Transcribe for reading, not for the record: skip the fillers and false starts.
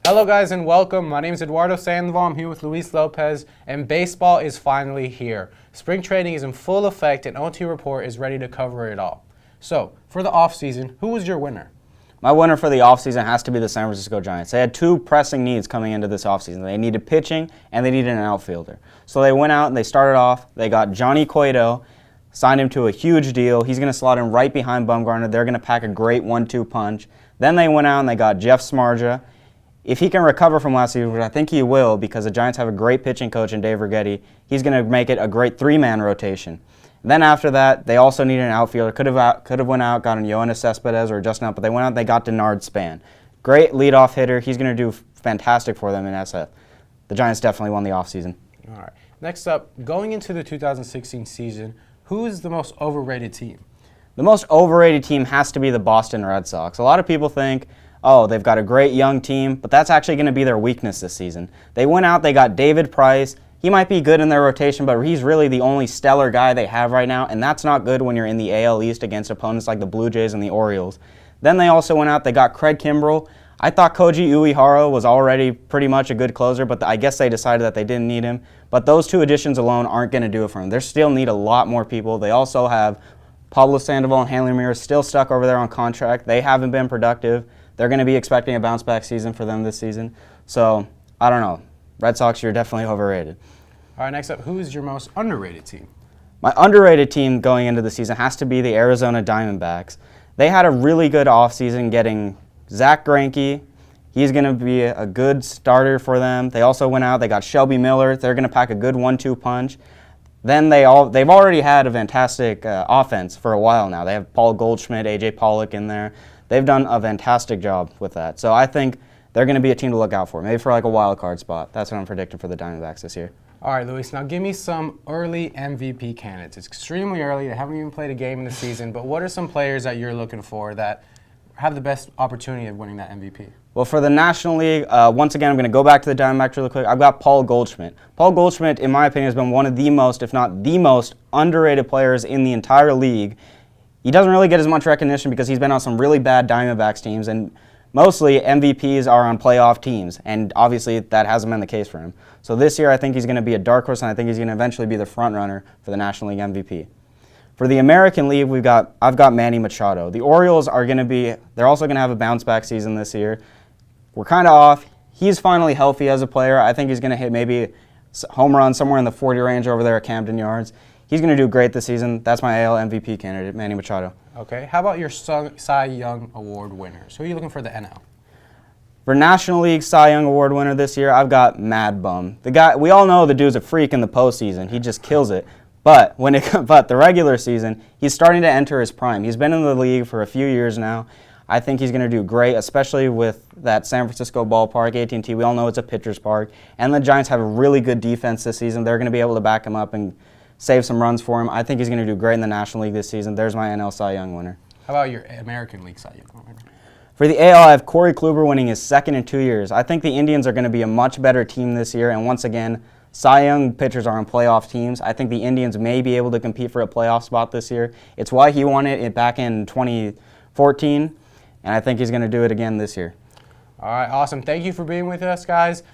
Hello guys and welcome. My name is Eduardo Sandoval. I'm here with Luis Lopez and baseball is finally here. Spring training is in full effect and OT Report is ready to cover it all. So, for the offseason, who was your winner? My winner for the offseason has to be the San Francisco Giants. They had two pressing needs coming into this offseason. They needed pitching and they needed an outfielder. So they went out and they started off. They got Johnny Cueto, signed him to a huge deal. He's going to slot in right behind Bumgarner. They're going to pack a great 1-2 punch. Then they went out and they got Jeff Smarja. If he can recover from last season, which I think he will because the Giants have a great pitching coach in Dave Righetti, he's going to make it a great three-man rotation. Then after that, they also needed an outfielder. Could have went out, got an Yoenis Cespedes or Justin out, but they went out and they got Denard Span. Great leadoff hitter. He's going to do fantastic for them in SF. The Giants definitely won the offseason. All right. Next up, going into the 2016 season, who is the most overrated team? The most overrated team has to be the Boston Red Sox. A lot of people think, oh, they've got a great young team, but that's actually going to be their weakness this season. They went out, they got David Price. He might be good in their rotation, but he's really the only stellar guy they have right now, and that's not good when you're in the AL East against opponents like the Blue Jays and the Orioles. Then they also went out, they got Craig Kimbrell. I thought Koji Uehara was already pretty much a good closer, but I guess they decided that they didn't need him. But those two additions alone aren't going to do it for him. They still need a lot more people. They also have Pablo Sandoval and Hanley Ramirez still stuck over there on contract. They haven't been productive. They're going to be expecting a bounce-back season for them this season. So, I don't know. Red Sox, you're definitely overrated. All right, next up, who is your most underrated team? My underrated team going into the season has to be the Arizona Diamondbacks. They had a really good offseason getting Zach Greinke. He's going to be a good starter for them. They also went out, they got Shelby Miller. They're going to pack a good 1-2 punch. Then they've already had a fantastic offense for a while now. They have Paul Goldschmidt, A.J. Pollock in there. They've done a fantastic job with that. So I think they're going to be a team to look out for, maybe for like a wild card spot. That's what I'm predicting for the Diamondbacks this year. All right, Luis, now give me some early MVP candidates. It's extremely early. They haven't even played a game in the season, but what are some players that you're looking for that have the best opportunity of winning that MVP? Well, for the National League, once again, I'm going to go back to the Diamondbacks really quick. I've got Paul Goldschmidt. Paul Goldschmidt, in my opinion, has been one of the most, if not the most, underrated players in the entire league. He doesn't really get as much recognition because he's been on some really bad Diamondbacks teams, and mostly MVPs are on playoff teams, and obviously that hasn't been the case for him. So this year I think he's going to be a dark horse, and I think he's going to eventually be the front runner for the National League MVP. For the American League, I've got Manny Machado. The Orioles they're also going to have a bounce-back season this year. We're kind of off. He's finally healthy as a player. I think he's going to hit maybe a home run somewhere in the 40 range over there at Camden Yards. He's going to do great this season. That's my AL MVP candidate, Manny Machado. Okay. How about your Cy Young Award winners? Who are you looking for the NL? For National League Cy Young Award winner this year, I've got Mad Bum. The guy, we all know the dude's a freak in the postseason. He just kills it. But the regular season, he's starting to enter his prime. He's been in the league for a few years now. I think he's going to do great, especially with that San Francisco ballpark, AT&T. We all know it's a pitcher's park. And the Giants have a really good defense this season. They're going to be able to back him up and save some runs for him. I think he's going to do great in the National League this season. There's my NL Cy Young winner. How about your American League Cy Young winner? For the AL, I have Corey Kluber winning his second in 2 years. I think the Indians are going to be a much better team this year, and once again, Cy Young pitchers are on playoff teams. I think the Indians may be able to compete for a playoff spot this year. It's why he won it back in 2014, and I think he's going to do it again this year. All right, awesome. Thank you for being with us, guys.